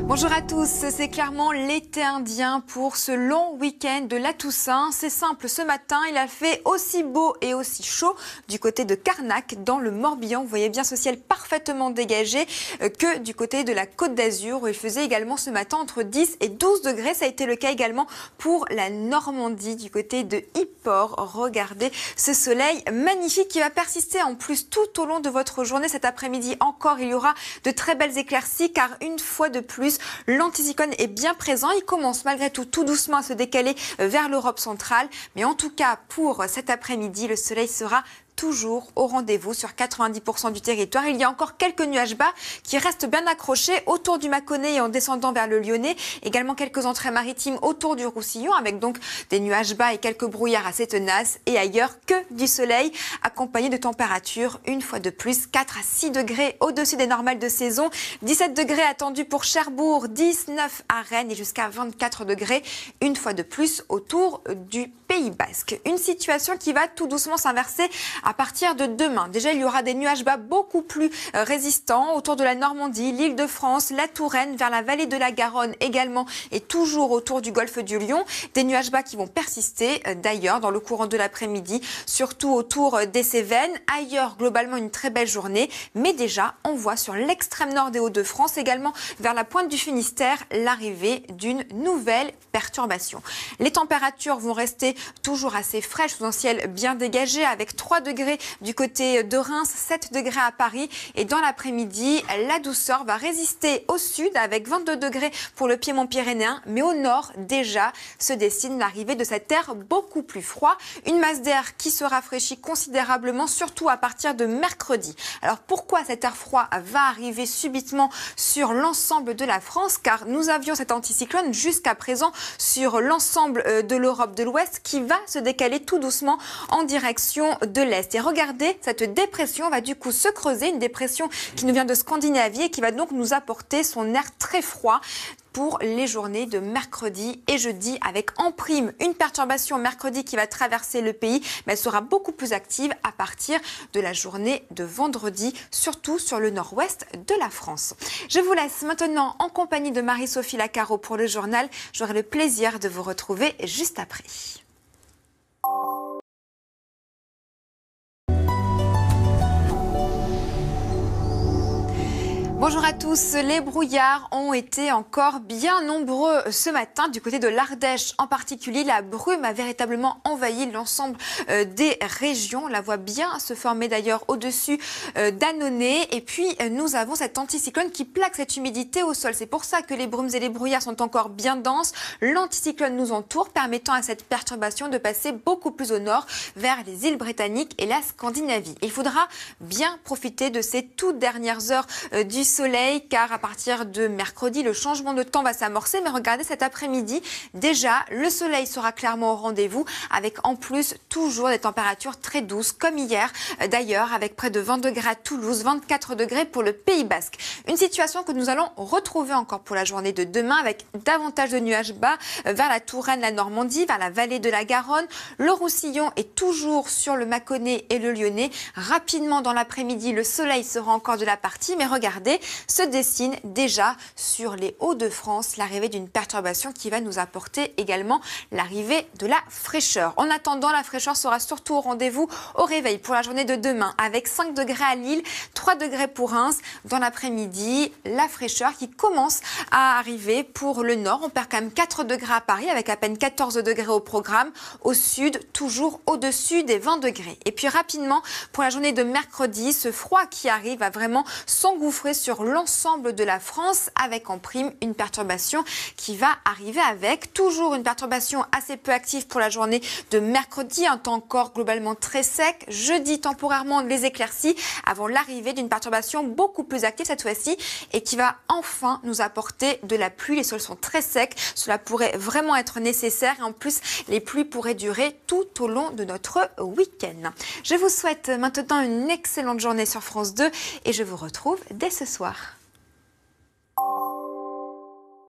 Bonjour à tous, c'est clairement l'été indien pour ce long week-end de la Toussaint. C'est simple, ce matin, il a fait aussi beau et aussi chaud du côté de Carnac, dans le Morbihan. Vous voyez bien ce ciel parfaitement dégagé que du côté de la Côte d'Azur, où il faisait également ce matin entre 10 et 12 degrés. Ça a été le cas également pour la Normandie, du côté de Yport. Regardez ce soleil magnifique qui va persister en plus tout au long de votre journée. Cet après-midi encore, il y aura de très belles éclaircies, car une fois de plus, l'anticyclone est bien présent. Il commence malgré tout doucement à se décaler vers l'Europe centrale. Mais en tout cas, pour cet après-midi, le soleil sera toujours au rendez-vous sur 90% du territoire. Il y a encore quelques nuages bas qui restent bien accrochés autour du Mâconnais et en descendant vers le Lyonnais. Également quelques entrées maritimes autour du Roussillon, avec donc des nuages bas et quelques brouillards assez tenaces. Et ailleurs, que du soleil accompagné de températures, une fois de plus, 4 à 6 degrés au-dessus des normales de saison. 17 degrés attendus pour Cherbourg, 19 à Rennes et jusqu'à 24 degrés, une fois de plus, autour du Pays Basque. Une situation qui va tout doucement s'inverser à partir de demain. Déjà, il y aura des nuages bas beaucoup plus résistants autour de la Normandie, l'Île-de-France, la Touraine, vers la vallée de la Garonne également et toujours autour du golfe du Lion. Des nuages bas qui vont persister d'ailleurs dans le courant de l'après-midi, surtout autour des Cévennes. Ailleurs, globalement, une très belle journée. Mais déjà, on voit sur l'extrême nord des Hauts-de-France, également vers la pointe du Finistère, l'arrivée d'une nouvelle perturbation. Les températures vont rester toujours assez fraîches sous un ciel bien dégagé, avec 3 degrés du côté de Reims, 7 degrés à Paris. Et dans l'après-midi, la douceur va résister au sud avec 22 degrés pour le piémont pyrénéen. Mais au nord, déjà, se dessine l'arrivée de cet air beaucoup plus froid. Une masse d'air qui se rafraîchit considérablement, surtout à partir de mercredi. Alors pourquoi cet air froid va arriver subitement sur l'ensemble de la France? Car nous avions cet anticyclone jusqu'à présent sur l'ensemble de l'Europe de l'Ouest qui va se décaler tout doucement en direction de l'Est. Et regardez, cette dépression va du coup se creuser, une dépression qui nous vient de Scandinavie et qui va donc nous apporter son air très froid pour les journées de mercredi et jeudi, avec en prime une perturbation mercredi qui va traverser le pays, mais elle sera beaucoup plus active à partir de la journée de vendredi, surtout sur le nord-ouest de la France. Je vous laisse maintenant en compagnie de Marie-Sophie Lacaro pour le journal. J'aurai le plaisir de vous retrouver juste après. Bonjour à tous, les brouillards ont été encore bien nombreux ce matin du côté de l'Ardèche. En particulier, la brume a véritablement envahi l'ensemble des régions. On la voit bien se former d'ailleurs au-dessus d'Annonay. Et puis, nous avons cet anticyclone qui plaque cette humidité au sol. C'est pour ça que les brumes et les brouillards sont encore bien denses. L'anticyclone nous entoure, permettant à cette perturbation de passer beaucoup plus au nord, vers les îles britanniques et la Scandinavie. Il faudra bien profiter de ces toutes dernières heures du soleil, car à partir de mercredi, le changement de temps va s'amorcer. Mais regardez, cet après-midi, déjà, le soleil sera clairement au rendez-vous, avec en plus toujours des températures très douces, comme hier d'ailleurs, avec près de 20 degrés à Toulouse, 24 degrés pour le Pays Basque. Une situation que nous allons retrouver encore pour la journée de demain, avec davantage de nuages bas vers la Touraine, la Normandie, vers la vallée de la Garonne. Le Roussillon est toujours sur le Mâconnais et le Lyonnais. Rapidement dans l'après-midi, le soleil sera encore de la partie, mais regardez, se dessine déjà sur les Hauts-de-France l'arrivée d'une perturbation qui va nous apporter également l'arrivée de la fraîcheur. En attendant, la fraîcheur sera surtout au rendez-vous au réveil pour la journée de demain, avec 5 degrés à Lille, 3 degrés pour Reims. Dans l'après-midi, la fraîcheur qui commence à arriver pour le nord. On perd quand même 4 degrés à Paris, avec à peine 14 degrés au programme. Au sud, toujours au-dessus des 20 degrés. Et puis rapidement, pour la journée de mercredi, ce froid qui arrive va vraiment s'engouffrer sur l'ensemble de la France, avec en prime une perturbation qui va arriver avec toujours une perturbation assez peu active pour la journée de mercredi, un temps encore globalement très sec. Jeudi, temporairement les éclaircies avant l'arrivée d'une perturbation beaucoup plus active cette fois-ci et qui va enfin nous apporter de la pluie. Les sols sont très secs, cela pourrait vraiment être nécessaire et en plus les pluies pourraient durer tout au long de notre week-end. Je vous souhaite maintenant une excellente journée sur France 2 et je vous retrouve dès ce soir.